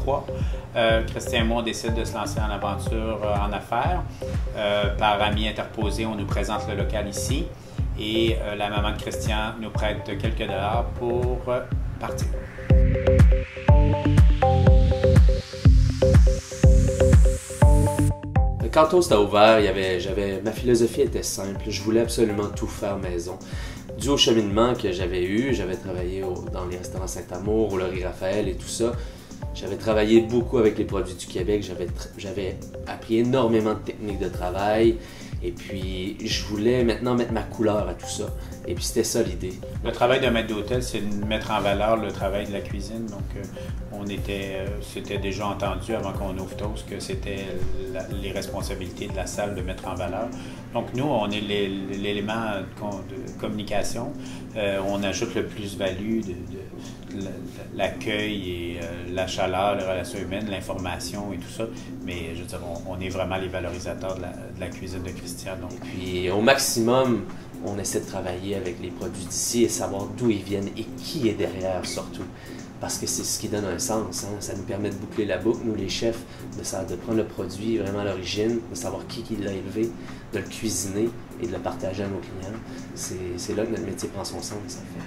2003, Christian et moi, on décide de se lancer en aventure en affaires. Par amis interposés, on nous présente le local ici et la maman de Christian nous prête quelques dollars pour partir. Quand Toast a ouvert, ma philosophie était simple. Je voulais absolument tout faire maison. Dû au cheminement que j'avais eu, j'avais travaillé dans les restaurants Saint-Amour, au Laurier Raphaël et tout ça. J'avais travaillé beaucoup avec les produits du Québec. J'avais appris énormément de techniques de travail. Et puis, je voulais maintenant mettre ma couleur à tout ça. Et puis, c'était ça l'idée. Le travail d'un maître d'hôtel, c'est de mettre en valeur le travail de la cuisine. Donc, c'était déjà entendu avant qu'on ouvre Toast que c'était les responsabilités de la salle de mettre en valeur. Donc, nous, on est l'élément de communication. On ajoute le plus-value de l'accueil et la chaleur, les relations humaines, l'information et tout ça. Mais je veux dire, on est vraiment les valorisateurs de la cuisine de Christian. Donc. Et puis, au maximum, on essaie de travailler avec les produits d'ici et savoir d'où ils viennent et qui est derrière surtout. Parce que c'est ce qui donne un sens. Hein? Ça nous permet de boucler la boucle, nous les chefs, de prendre le produit vraiment à l'origine, de savoir qui l'a élevé, de le cuisiner et de le partager à nos clients. C'est là que notre métier prend son sens, en fait.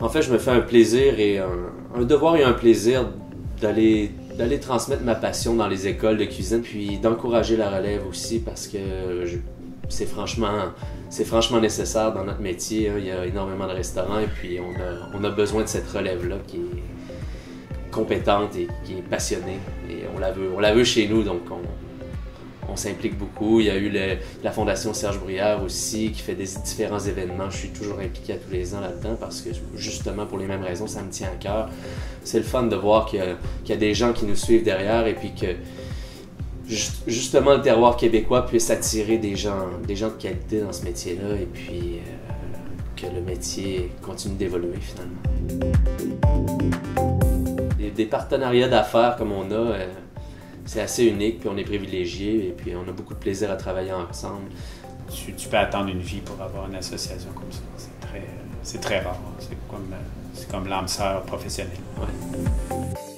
En fait, je me fais un plaisir et un devoir et un plaisir d'aller transmettre ma passion dans les écoles de cuisine, puis d'encourager la relève aussi parce que c'est franchement nécessaire dans notre métier. Hein. Il y a énormément de restaurants et puis on a besoin de cette relève-là qui est compétente et qui est passionnée. Et on la veut chez nous, donc on s'implique beaucoup. Il y a eu la Fondation Serge Bruyère aussi qui fait des différents événements. Je suis toujours impliqué à tous les ans là-dedans parce que justement pour les mêmes raisons, ça me tient à cœur. C'est le fun de voir qu'il y a des gens qui nous suivent derrière et puis que justement le terroir québécois puisse attirer des gens de qualité dans ce métier-là et puis que le métier continue d'évoluer finalement. Des partenariats d'affaires comme on a, c'est assez unique, puis on est privilégiés, et puis on a beaucoup de plaisir à travailler ensemble. Tu peux attendre une vie pour avoir une association comme ça. C'est très rare. C'est comme l'âme sœur professionnelle. Ouais.